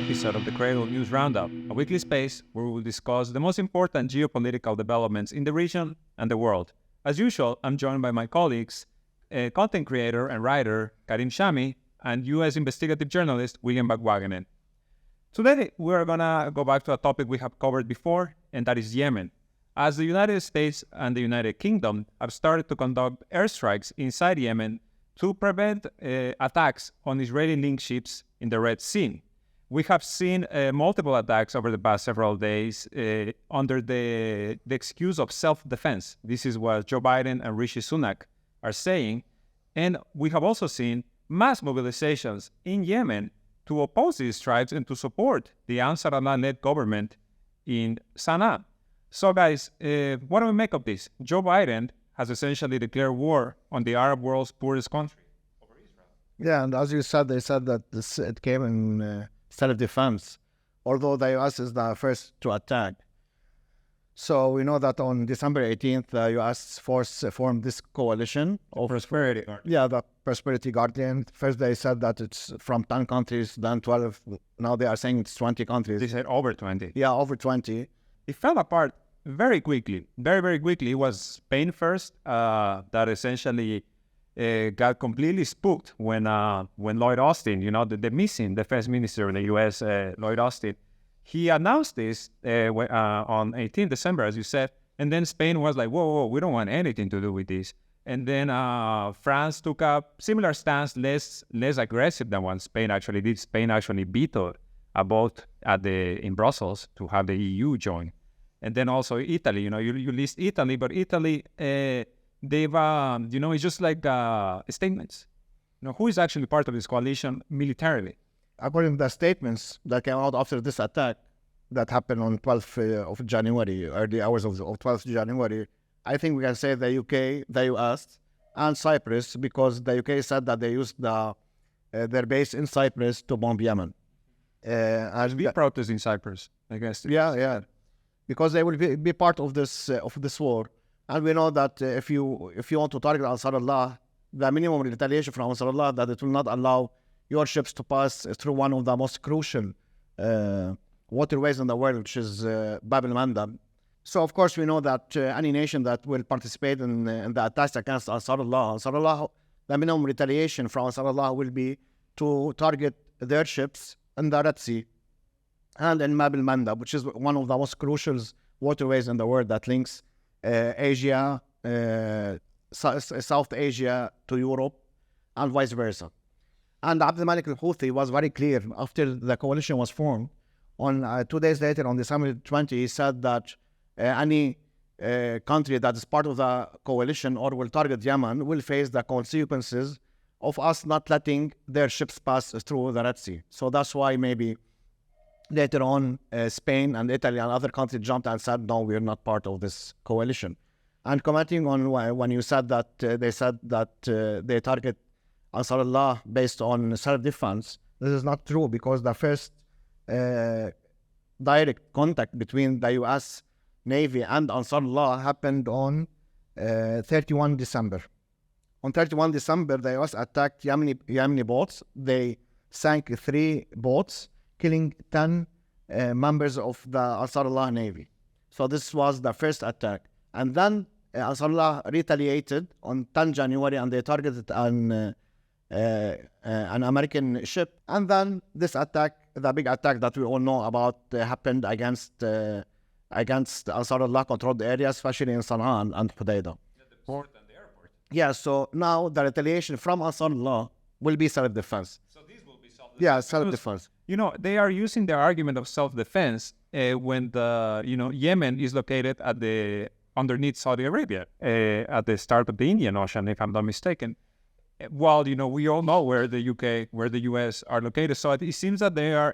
episode of the Cradle News Roundup, a weekly space where we will discuss the most important geopolitical developments in the region and the world. As usual, I'm joined by my colleagues, content creator and writer Karim Shami, and U.S. investigative journalist William Bagwagenen. Today, we're going to go back to a topic we have covered before, and that is Yemen. As the United States and the United Kingdom have started to conduct airstrikes inside Yemen to prevent attacks on Israeli-linked ships in the Red Sea. We have seen multiple attacks over the past several days under the excuse of self-defense. This is what Joe Biden and Rishi Sunak are saying. And we have also seen mass mobilizations in Yemen to oppose these strikes and to support the Ansar Allah-led government in Sana'a. So guys, what do we make of this? Joe Biden has essentially declared war on the Arab world's poorest country over Israel. Yeah, and as you said, they said that it came in self-defense, although the U.S. is the first to attack. So we know that on December 18th, the U.S. force formed this coalition of Prosperity Guardian. Yeah, the Prosperity Guardian. First they said that it's from 10 countries, then 12. Now they are saying it's 20 countries. They said over 20. Yeah, over 20. It fell apart very quickly. Very, very quickly. It was Spain first that essentially got completely spooked when Lloyd Austin, the missing defense minister in the U.S., Lloyd Austin, he announced this on 18 December, as you said, and then Spain was like, whoa, we don't want anything to do with this. And then France took a similar stance, less aggressive than what Spain actually did. Spain actually vetoed a vote in Brussels to have the EU join. And then also Italy, you list Italy, but Italy, they've, it's just like statements. Who is actually part of this coalition militarily? According to the statements that came out after this attack that happened on 12th of January, early hours of 12th January, I think we can say the UK, the US, and Cyprus, because the UK said that they used their base in Cyprus to bomb Yemen. We protest in Cyprus, I guess. Yeah, because they will be part of this war. And we know that if you want to target Ansar Allah, the minimum retaliation from Ansar Allah that it will not allow your ships to pass through one of the most crucial waterways in the world, which is Bab el-Mandab. So, of course, we know that any nation that will participate in the attacks against Ansar Allah, the minimum retaliation from Ansar Allah will be to target their ships in the Red Sea and in Bab el-Mandab, which is one of the most crucial waterways in the world that links Asia, South Asia to Europe, and vice versa. And Abd al-Malik al-Houthi was very clear after the coalition was formed. On 2 days later, on December 20, he said that any country that is part of the coalition or will target Yemen will face the consequences of us not letting their ships pass through the Red Sea. So that's why maybe later on Spain and Italy and other countries jumped and said, no, we're not part of this coalition. And commenting on when you said that they said that they target Ansar Allah based on self-defense, this is not true, because the first direct contact between the U.S. Navy and Ansar Allah happened on 31 December. On 31 December, the U.S. attacked Yemeni boats. They sank 3 boats, killing 10 members of the Ansar Allah Navy. So this was the first attack. And then Ansar Allah retaliated on 10 January, and they targeted an American ship. And then this attack, the big attack that we all know about, happened against Ansar Allah controlled areas, especially in Sana'a and Hodeidah. The port and the airport. Yeah, so now the retaliation from Ansar Allah will be self-defense. So these will be self-defense. Yeah, self-defense. They are using the argument of self-defense when Yemen is located underneath Saudi Arabia, at the start of the Indian Ocean, if I'm not mistaken. While, we all know where the UK, where the US are located. So it seems that they are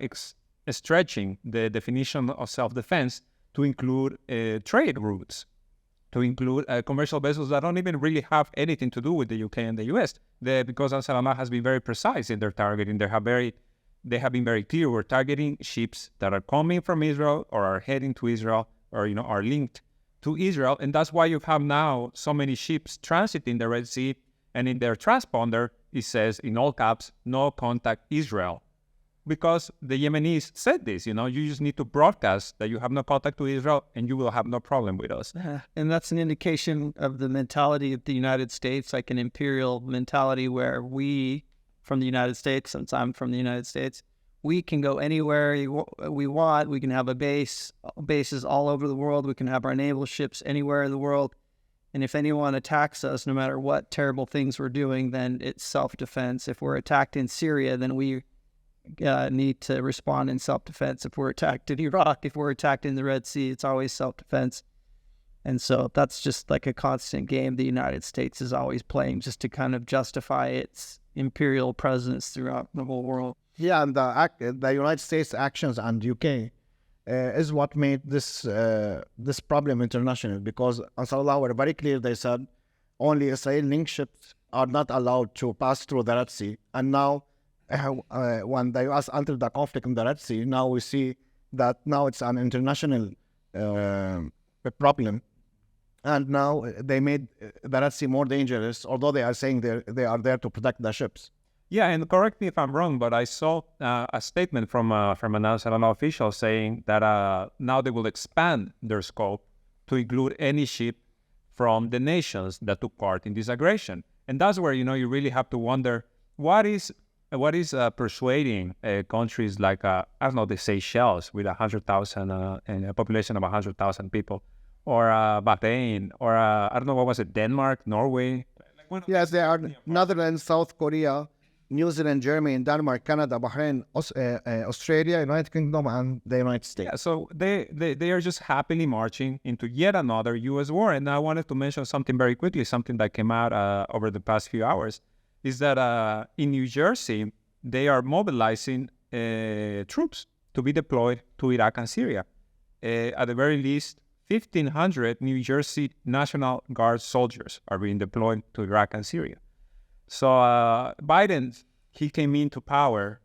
stretching the definition of self-defense to include trade routes, to include commercial vessels that don't even really have anything to do with the UK and the US. Because Ansar Allah has been very precise in their targeting. They have been very clear. We're targeting ships that are coming from Israel or are heading to Israel or, are linked to Israel. And that's why you have now so many ships transiting the Red Sea. And in their transponder, it says in all caps, no contact Israel. because the Yemenis said this, you just need to broadcast that you have no contact to Israel and you will have no problem with us. And that's an indication of the mentality of the United States, like an imperial mentality where we, from the United States, since I'm from the United States, we can go anywhere we want. We can have bases all over the world. We can have our naval ships anywhere in the world. And if anyone attacks us, no matter what terrible things we're doing, then it's self-defense. If we're attacked in Syria, then we need to respond in self-defense. If we're attacked in Iraq, if we're attacked in the Red Sea, it's always self-defense. And so that's just like a constant game the United States is always playing just to kind of justify its imperial presence throughout the whole world. Yeah, and the United States actions and UK is what made this problem international, because Ansarullah were very clear. They said only Israeli ships are not allowed to pass through the Red Sea. And now, when the US entered the conflict in the Red Sea, now we see that now it's an international problem. And now they made the Red Sea more dangerous, although they are saying they are there to protect the ships. Yeah, and correct me if I'm wrong, but I saw a statement from an Ansarullah official saying that now they will expand their scope to include any ship from the nations that took part in this aggression. And that's where, you really have to wonder, what is persuading countries like, I don't know, the Seychelles with 100,000 and a population of 100,000 people, or Bahrain, or I don't know, what was it, Denmark, Norway? Yes, there are Netherlands, South Korea, New Zealand, Germany, Denmark, Canada, Bahrain, Australia, United Kingdom, and the United States. Yeah, so they are just happily marching into yet another U.S. war. And I wanted to mention something very quickly, something that came out over the past few hours, is that in New Jersey, they are mobilizing troops to be deployed to Iraq and Syria. At the very least, 1,500 New Jersey National Guard soldiers are being deployed to Iraq and Syria. So Biden, he came into power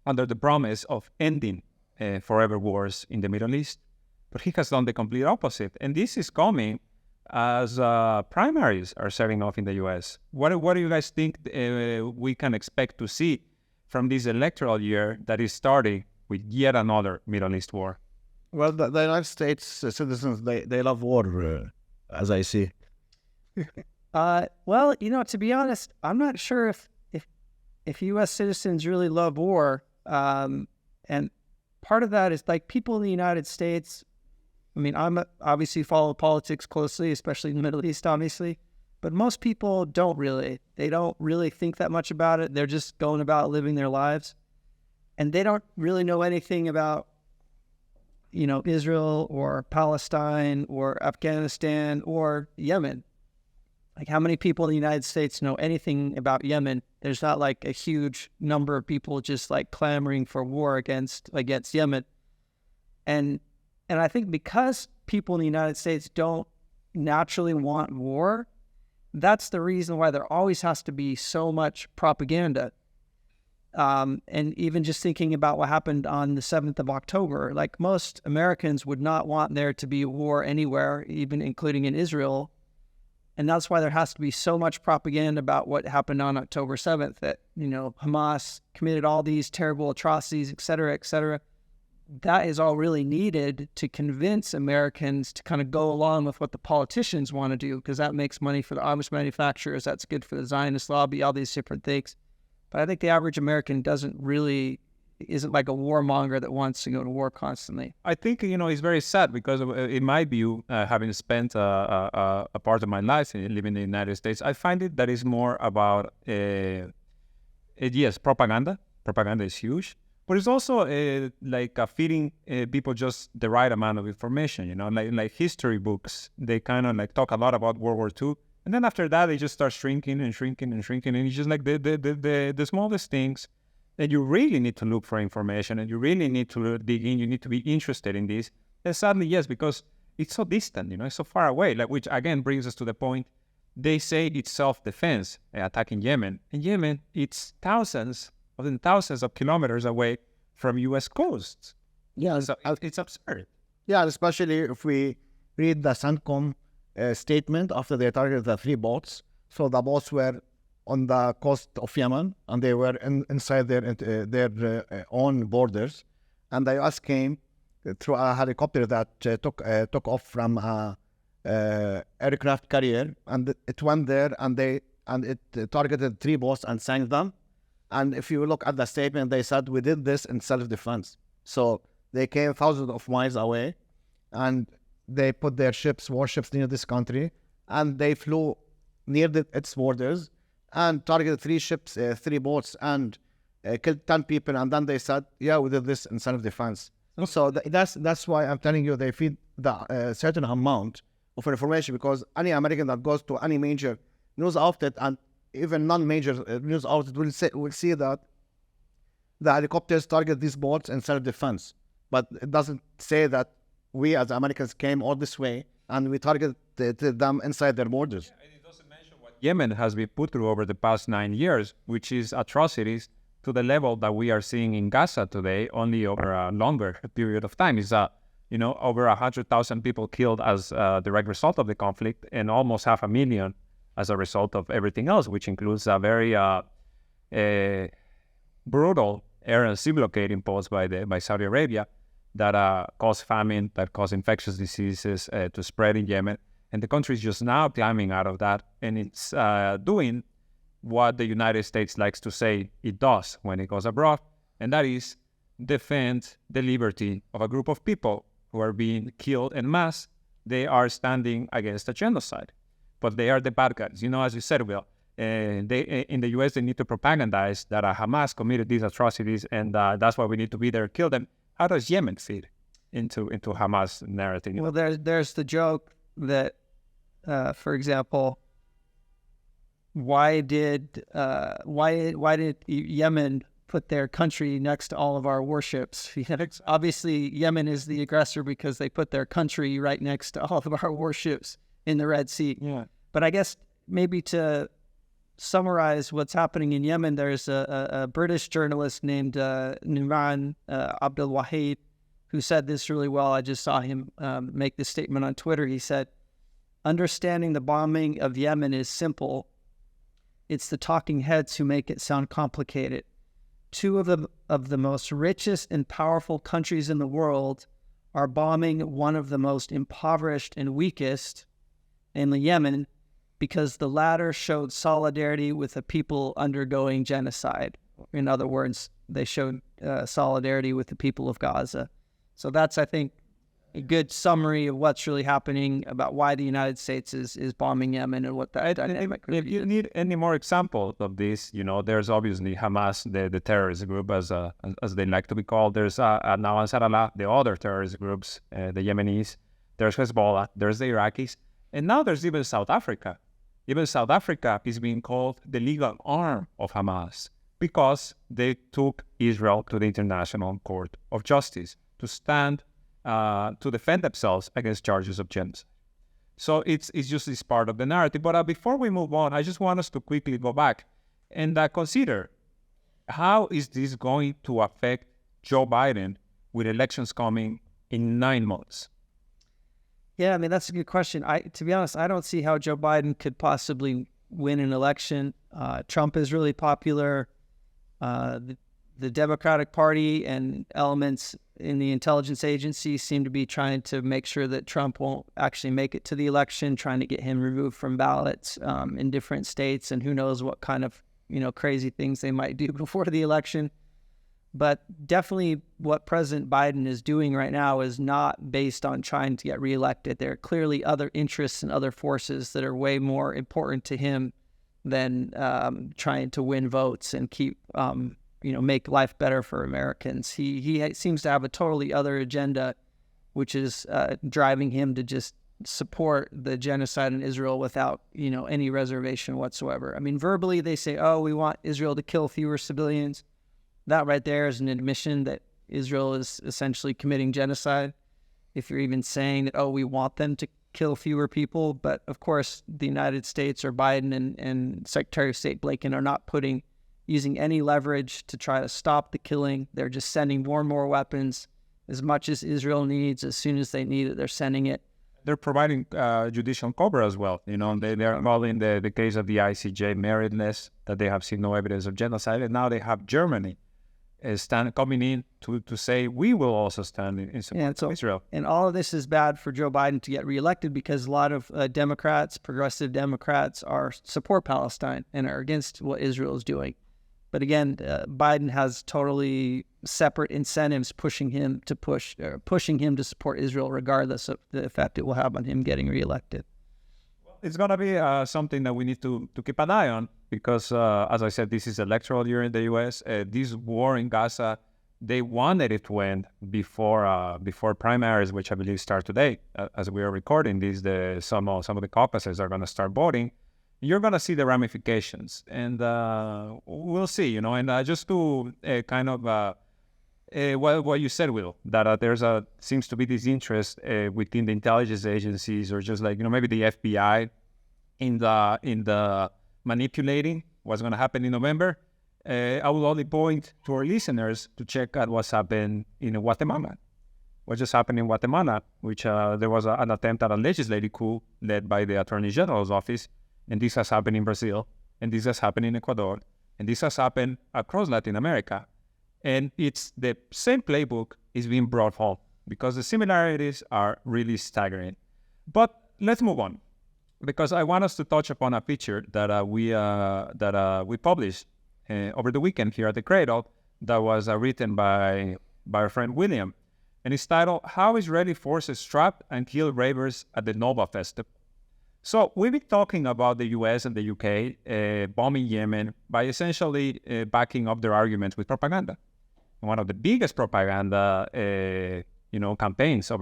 under the promise of ending forever wars in the Middle East, but he has done the complete opposite. And this is coming as primaries are setting off in the U.S. What do you guys think we can expect to see from this electoral year that is starting with yet another Middle East war? Well, the United States citizens, they love war, as I see. Well, to be honest, I'm not sure if U.S. citizens really love war. And part of that is like people in the United States. I mean, obviously follow politics closely, especially in the Middle East, obviously. But most people don't really. They don't really think that much about it. They're just going about living their lives. And they don't really know anything about, Israel or Palestine or Afghanistan or Yemen. Like, how many people in the United States know anything about Yemen? There's not like a huge number of people just like clamoring for war against Yemen. And I think because people in the United States don't naturally want war, that's the reason why there always has to be so much propaganda. And even just thinking about what happened on the 7th of October, like most Americans would not want there to be a war anywhere, even including in Israel. And that's why there has to be so much propaganda about what happened on October 7th, that, Hamas committed all these terrible atrocities, et cetera, et cetera. That is all really needed to convince Americans to kind of go along with what the politicians want to do, because that makes money for the arms manufacturers. That's good for the Zionist lobby, all these different things. But I think the average American isn't like a warmonger that wants to go to war constantly. I think, it's very sad because in my view, having spent a part of my life living in the United States, I find it that is more about, yes, propaganda. Propaganda is huge. But it's also feeding people just the right amount of information, like history books. They kind of talk a lot about World War II. And then after that, they just start shrinking and shrinking and shrinking. And it's just like the smallest things that you really need to look for information and you really need to dig in. You need to be interested in this. And sadly, yes, because it's so distant, it's so far away, which again brings us to the point. They say it's self-defense, attacking Yemen. And Yemen, it's thousands of kilometers away from U.S. coasts. Yeah, so it's absurd. Yeah, especially if we read the CENTCOM statement after they targeted the 3 boats. So the boats were on the coast of Yemen, and they were inside their own borders. And the U.S. came through a helicopter that took off from a aircraft carrier, and it went there, and it targeted 3 boats and sank them. And if you look at the statement, they said we did this in self-defense. So they came thousands of miles away, and they put their warships near this country, and they flew near its borders and targeted 3 boats, and killed 10 people. And then they said, yeah, we did this in self-defense. So that's why I'm telling you, they feed the certain amount of information, because any American that goes to any major news outlet, and even non-major news outlet, will see that the helicopters target these boats in self-defense. But it doesn't say that we as Americans came all this way and we targeted them inside their borders. Yeah, and it doesn't mention what Yemen has been put through over the past 9 years, which is atrocities to the level that we are seeing in Gaza today, only over a longer period of time. Is over 100,000 people killed as a direct result of the conflict, and almost 500,000 as a result of everything else, which includes a very brutal air and sea blockade imposed by Saudi Arabia that caused famine, that caused infectious diseases to spread in Yemen. And the country is just now climbing out of that, and it's doing what the United States likes to say it does when it goes abroad, and that is defend the liberty of a group of people who are being killed en masse. They are standing against a genocide, but they are the bad guys. As you said, Will, they in the U.S. they need to propagandize that Hamas committed these atrocities, and that's why we need to be there to kill them. How does Yemen fit into Hamas narrative? Well, there's the joke that, for example, why did Yemen put their country next to all of our warships? Obviously, Yemen is the aggressor because they put their country right next to all of our warships in the Red Sea. Yeah. But I guess maybe to summarize what's happening in Yemen, there's a British journalist named Numan Abdul Wahid who said this really well. I just saw him make this statement on Twitter. He said, "Understanding the bombing of Yemen is simple. It's the talking heads who make it sound complicated. 2 of the most richest and powerful countries in the world are bombing one of the most impoverished and weakest, namely Yemen, because the latter showed solidarity with a people undergoing genocide." In other words, they showed solidarity with the people of Gaza. So that's, I think, a good summary of what's really happening about why the United States is bombing Yemen and what that dynamic. If you need any more examples of this, there's obviously Hamas, the terrorist group, as they like to be called. There's now Ansarallah, the other terrorist groups, the Yemenis. There's Hezbollah. There's the Iraqis. And now there's even South Africa. Even South Africa is being called the legal arm of Hamas because they took Israel to the International Court of Justice to stand to defend themselves against charges of genocide. So it's just this part of the narrative. But before we move on, I just want us to quickly go back and consider how is this going to affect Joe Biden with elections coming in 9 months? Yeah, I mean, that's a good question. To be honest, I don't see how Joe Biden could possibly win an election. Trump is really popular. The Democratic Party and elements in the intelligence agency seem to be trying to make sure that Trump won't actually make it to the election, trying to get him removed from ballots in different states, and who knows what kind of crazy things they might do before the election. But definitely what President Biden is doing right now is not based on trying to get reelected. There are clearly other interests and other forces that are way more important to him than trying to win votes and keep, make life better for Americans. He seems to have a totally other agenda, which is driving him to just support the genocide in Israel without, any reservation whatsoever. I mean, verbally they say, oh, we want Israel to kill fewer civilians. That right there is an admission that Israel is essentially committing genocide. If you're even saying that, oh, we want them to kill fewer people. But of course, the United States or Biden and Secretary of State Blinken are not using any leverage to try to stop the killing. They're just sending more and more weapons as much as Israel needs. As soon as they need it, they're sending it. they're providing judicial cover as well. You know, they're involving the case of the ICJ meritless, that they have seen no evidence of genocide, and now they have Germany coming in to say we will also stand in support of Israel. And all of this is bad for Joe Biden to get reelected, because a lot of Democrats, progressive Democrats, support Palestine and are against what Israel is doing. But again, Biden has totally separate incentives pushing him to support Israel, regardless of the effect it will have on him getting reelected. It's going to be something that we need to keep an eye on, because, as I said, this is electoral year in the U.S. This war in Gaza, they wanted it to end before primaries, which I believe start today. As we are recording this, some of the caucuses are going to start voting. You're going to see the ramifications, and we'll see, you know. And just to kind of what you said, Will, that seems to be this interest within the intelligence agencies, or just like, you know, maybe the FBI in the manipulating what's going to happen in November. I will only point to our listeners to check out what's happened in Guatemala. What just happened in Guatemala, which there was an attempt at a legislative coup led by the Attorney General's office, and this has happened in Brazil, and this has happened in Ecuador, and this has happened across Latin America. And it's the same playbook is being brought home, because the similarities are really staggering. But let's move on, because I want us to touch upon a feature that we published over the weekend here at the Cradle, that was written by our friend William, and it's titled "How Israeli Forces Trapped and Killed Ravers at the Nova Festival." So we've been talking about the U.S. and the U.K. Bombing Yemen by essentially backing up their arguments with propaganda. One of the biggest propaganda, campaigns since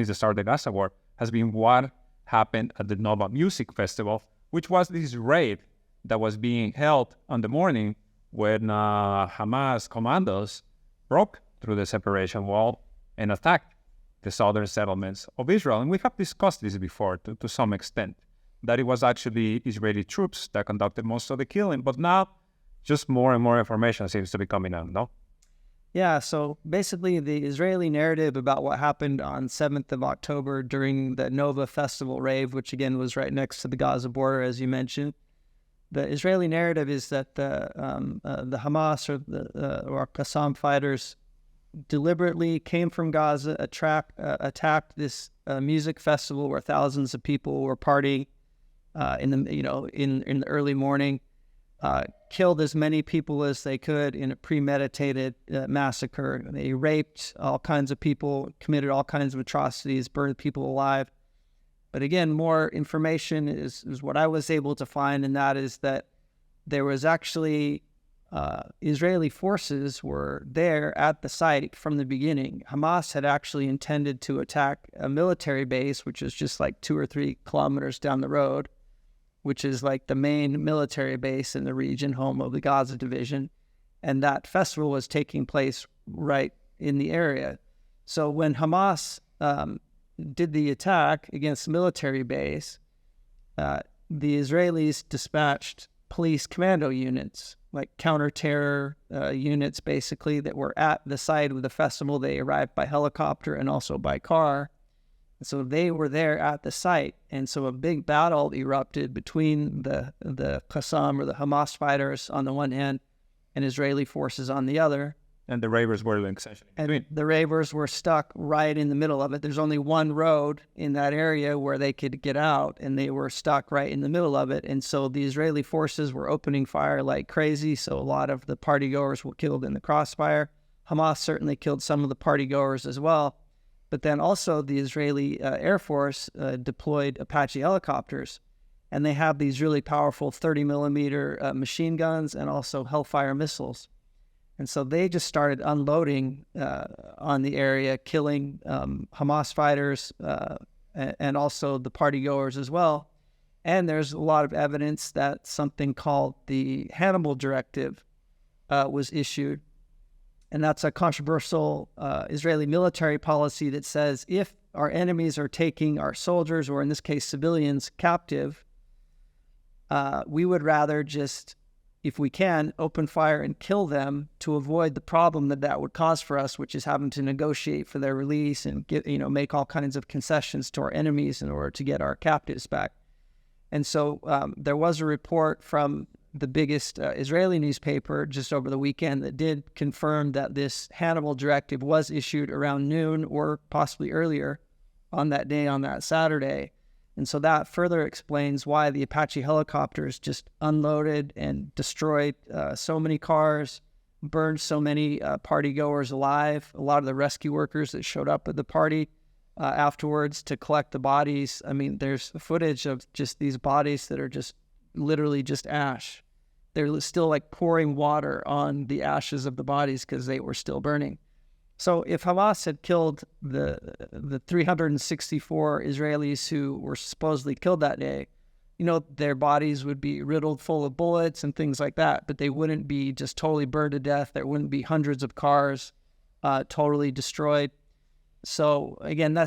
the start of the Gaza war has been what happened at the Nova Music Festival, which was this rave that was being held on the morning when Hamas commandos broke through the separation wall and attacked the southern settlements of Israel. And we have discussed this before to some extent, that it was actually Israeli troops that conducted most of the killing. But now, just more and more information seems to be coming out, no? Yeah, so basically the Israeli narrative about what happened on 7th of October during the Nova Festival rave, which again was right next to the Gaza border, as you mentioned. The Israeli narrative is that the Hamas or Qassam fighters deliberately came from Gaza, attacked this music festival where thousands of people were partying in the early morning, killed as many people as they could in a premeditated massacre. They raped all kinds of people, committed all kinds of atrocities, burned people alive. But again, more information is what I was able to find, and that is that there was actually Israeli forces were there at the site from the beginning. Hamas had actually intended to attack a military base, which is just like 2 or 3 kilometers down the road, which is like the main military base in the region, home of the Gaza division. And that festival was taking place right in the area. So when Hamas did the attack against the military base, the Israelis dispatched police commando units, like counter-terror units, basically, that were at the site of the festival. They arrived by helicopter and also by car. So they were there at the site. And so a big battle erupted between the Qassam or the Hamas fighters on the one hand and Israeli forces on the other. And the ravers were essentially and the ravers were stuck right in the middle of it. There's only one road in that area where they could get out, and they were stuck right in the middle of it. And so the Israeli forces were opening fire like crazy. So a lot of the partygoers were killed in the crossfire. Hamas certainly killed some of the partygoers as well. But then also the Israeli Air Force deployed Apache helicopters, and they have these really powerful 30-millimeter machine guns and also Hellfire missiles. And so they just started unloading on the area, killing Hamas fighters and also the partygoers as well. And there's a lot of evidence that something called the Hannibal Directive was issued. And that's a controversial Israeli military policy that says if our enemies are taking our soldiers, or in this case civilians, captive, we would rather just if we can, open fire and kill them to avoid the problem that would cause for us, which is having to negotiate for their release and make all kinds of concessions to our enemies in order to get our captives back. And so there was a report from the biggest Israeli newspaper just over the weekend that did confirm that this Hannibal directive was issued around noon or possibly earlier on that day, on that Saturday. And so that further explains why the Apache helicopters just unloaded and destroyed so many cars, burned so many partygoers alive. A lot of the rescue workers that showed up at the party afterwards to collect the bodies. I mean, there's footage of just these bodies that are just literally just ash. They're still like pouring water on the ashes of the bodies because they were still burning. So if Hamas had killed the 364 Israelis who were supposedly killed that day, their bodies would be riddled full of bullets and things like that, but they wouldn't be just totally burned to death. There wouldn't be hundreds of cars totally destroyed. So again,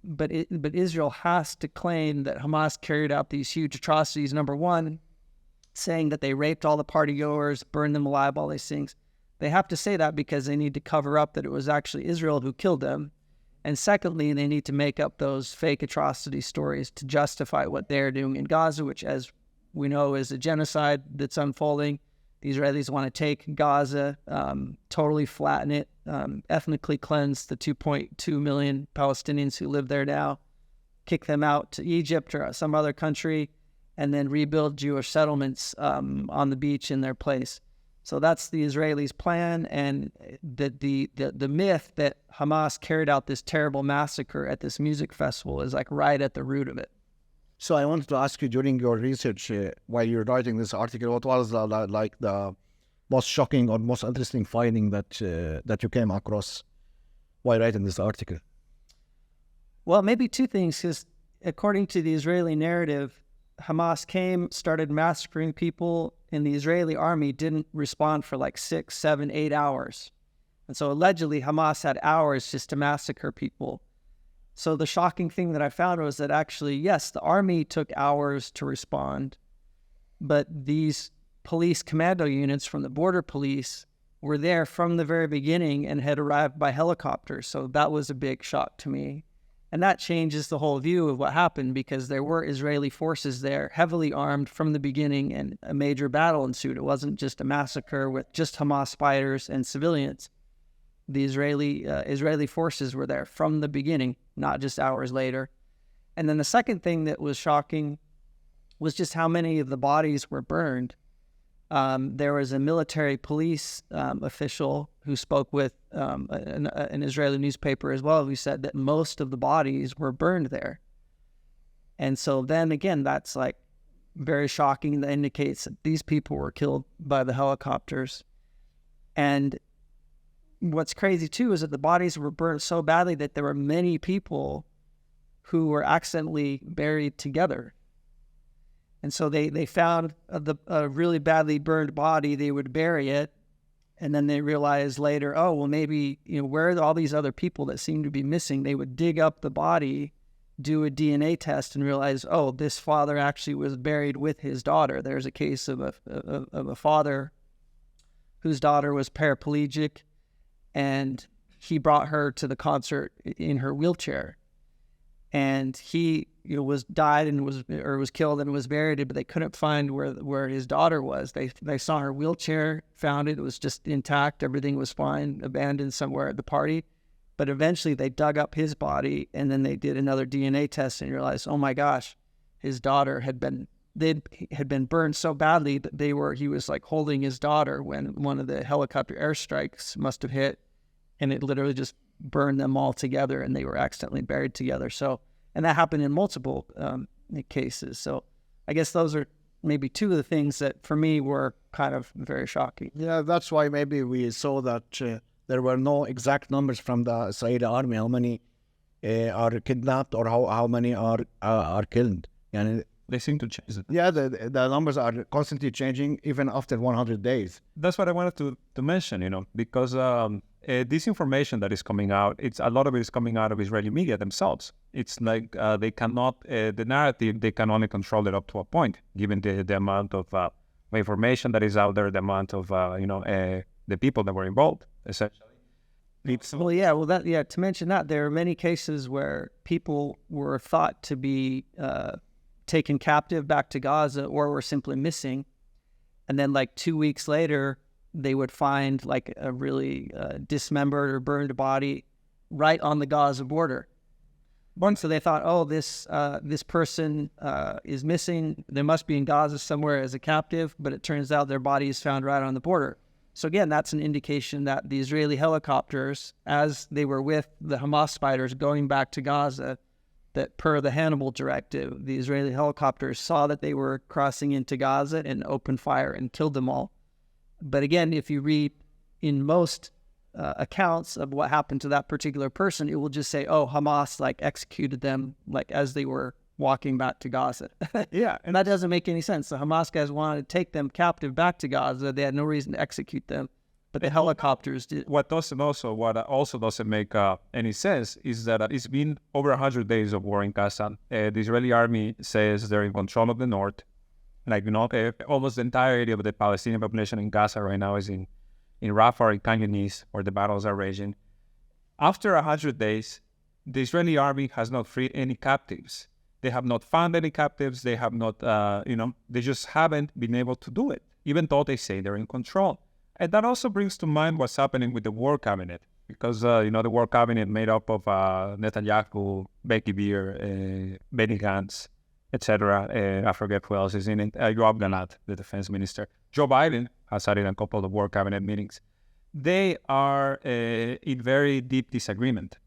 but Israel has to claim that Hamas carried out these huge atrocities. Number one, saying that they raped all the partygoers, burned them alive, all these things. They have to say that because they need to cover up that it was actually Israel who killed them. And secondly, they need to make up those fake atrocity stories to justify what they're doing in Gaza, which, as we know, is a genocide that's unfolding. The Israelis want to take Gaza, totally flatten it, ethnically cleanse the 2.2 million Palestinians who live there now, kick them out to Egypt or some other country, and then rebuild Jewish settlements on the beach in their place. So that's the Israelis' plan, and the myth that Hamas carried out this terrible massacre at this music festival is like right at the root of it. So I wanted to ask you, during your research, while you're writing this article, what was the most shocking or most interesting finding that you came across while writing this article? Well, maybe two things, because according to the Israeli narrative, Hamas started massacring people, and the Israeli army didn't respond for like 6, 7, 8 hours. And so allegedly Hamas had hours just to massacre people. So the shocking thing that I found was that actually, yes, the army took hours to respond, but these police commando units from the border police were there from the very beginning and had arrived by helicopter. So that was a big shock to me. And that changes the whole view of what happened, because there were Israeli forces there, heavily armed from the beginning, and a major battle ensued. It wasn't just a massacre with just Hamas fighters and civilians. The Israeli forces were there from the beginning, not just hours later. And then the second thing that was shocking was just how many of the bodies were burned. There was a military police official who spoke with an Israeli newspaper as well, who said that most of the bodies were burned there. And so then again, that's like very shocking. That indicates that these people were killed by the helicopters. And what's crazy too is that the bodies were burnt so badly that there were many people who were accidentally buried together. And so they found a really badly burned body, they would bury it, and then they realized later, oh, well, maybe, where are all these other people that seem to be missing? They would dig up the body, do a DNA test, and realize, oh, this father actually was buried with his daughter. There's a case of a father whose daughter was paraplegic, and he brought her to the concert in her wheelchair. And he was killed and was buried, but they couldn't find where his daughter was. They saw her wheelchair, found it was just intact, everything was fine, abandoned somewhere at the party. But eventually they dug up his body, and then they did another DNA test and realized, oh my gosh, his daughter had been burned so badly that he was like holding his daughter when one of the helicopter airstrikes must have hit, and it literally just burned them all together, and they were accidentally buried together. So, and that happened in multiple cases. So I guess those are maybe two of the things that for me were kind of very shocking. Yeah, that's why maybe we saw that there were no exact numbers from the Israeli army, how many are kidnapped or how many are killed. And They seem to change it. yeah, the numbers are constantly changing even after 100 days. That's what I wanted to mention, because this information that is coming out, a lot of it is coming out of Israeli media themselves. It's like they cannot, the narrative, they can only control it up to a point, given the amount of information that is out there, the amount of the people that were involved, essentially. Well, yeah. Well, to mention that, there are many cases where people were thought to be taken captive back to Gaza or were simply missing. And then like 2 weeks later, they would find like a really dismembered or burned body right on the Gaza border. So they thought, oh, this person is missing. They must be in Gaza somewhere as a captive, but it turns out their body is found right on the border. So again, that's an indication that the Israeli helicopters, as they were with the Hamas fighters going back to Gaza, that per the Hannibal directive, the Israeli helicopters saw that they were crossing into Gaza and opened fire and killed them all. But again, if you read in most accounts of what happened to that particular person, it will just say, oh, Hamas like executed them like as they were walking back to Gaza. Yeah. And that doesn't make any sense. The Hamas guys wanted to take them captive back to Gaza. They had no reason to execute them, but the helicopters did. What also doesn't make any sense is that it's been over 100 days of war in Gaza. The Israeli army says they're in control of the north. Almost the entire area of the Palestinian population in Gaza right now is in Rafah or in Khan Yunis, where the battles are raging. After 100 days, the Israeli army has not freed any captives. They have not found any captives. They have not, they just haven't been able to do it, even though they say they're in control. And that also brings to mind what's happening with the war cabinet, because, the war cabinet made up of Netanyahu, Becky Beer, Benny Gantz, etc. I forget who else is in it. Yoav Gallant, the defense minister. Joe Biden has had in a couple of war cabinet meetings. They are in very deep disagreement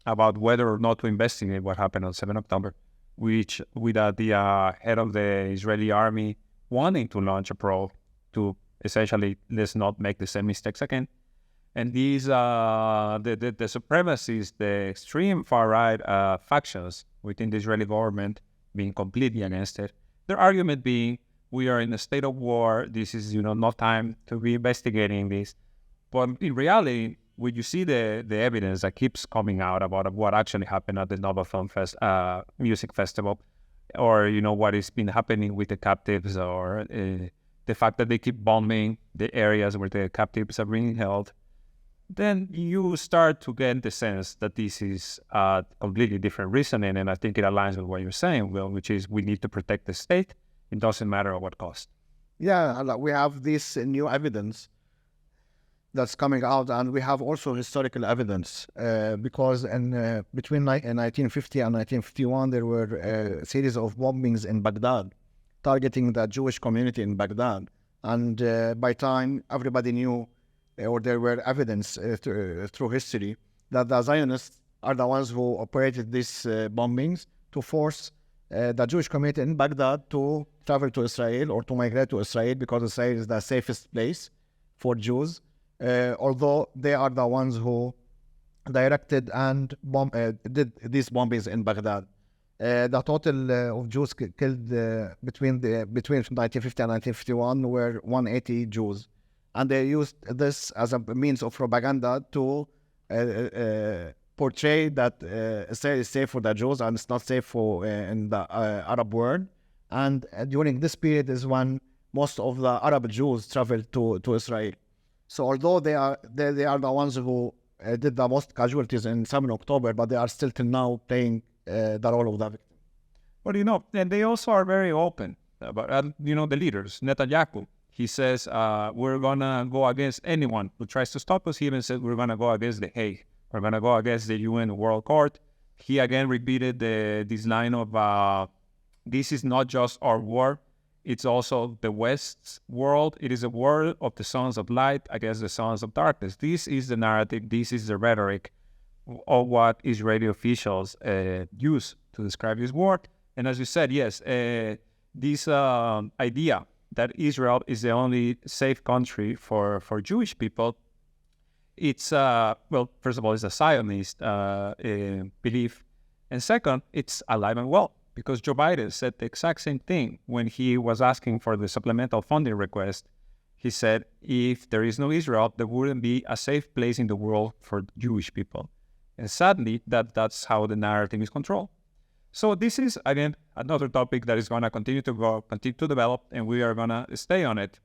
about whether or not to investigate what happened on 7 October, which with the head of the Israeli army wanting to launch a probe to essentially, let's not make the same mistakes again. And these, the supremacists, the extreme far-right factions within the Israeli government being completely against it. Their argument being, we are in a state of war. This is, not time to be investigating this. But in reality, when you see the evidence that keeps coming out about what actually happened at the Nova Film Music Festival, or, what has been happening with the captives, or the fact that they keep bombing the areas where the captives are being held, then you start to get the sense that this is a completely different reasoning. And I think it aligns with what you're saying, Will, which is we need to protect the state. It doesn't matter at what cost. Yeah, we have this new evidence that's coming out, and we have also historical evidence because between 1950 and 1951, there were a series of bombings in Baghdad targeting the Jewish community in Baghdad. And by time, everybody knew, or there were evidence through history, that the Zionists are the ones who operated these bombings to force the Jewish community in Baghdad to travel to Israel or to migrate to Israel, because Israel is the safest place for Jews, although they are the ones who directed and did these bombings in Baghdad. The total of Jews killed between 1950 and 1951 were 180 Jews. And they used this as a means of propaganda to portray that Israel is safe for the Jews and it's not safe for in the Arab world. And during this period is when most of the Arab Jews traveled to Israel. So although they are the ones who did the most casualties in 7 October, but they are still till now playing the role of the victim. But and they also are very open about, the leaders. Netanyahu, he says, we're going to go against anyone who tries to stop us. He even said we're going to go against the Hague. We're going to go against the UN World Court. He again repeated this line of, this is not just our war, it's also the West's world. It is a war of the sons of light against the sons of darkness. This is the narrative, this is the rhetoric of what Israeli officials use to describe this war. And as you said, yes, this idea that Israel is the only safe country for Jewish people, it's, first of all, it's a Zionist belief. And second, it's alive and well, because Joe Biden said the exact same thing when he was asking for the supplemental funding request. He said, if there is no Israel, there wouldn't be a safe place in the world for Jewish people. And sadly, that's how the narrative is controlled. So this is, again, another topic that is going to continue to develop, and we are going to stay on it.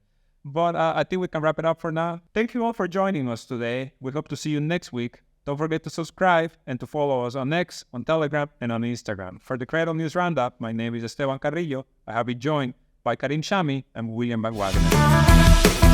But I think we can wrap it up for now. Thank you all for joining us today. We hope to see you next week. Don't forget to subscribe and to follow us on X, on Telegram, and on Instagram. For the Cradle News Roundup, my name is Esteban Carrillo. I have been joined by Karim Shami and William Van Wagner.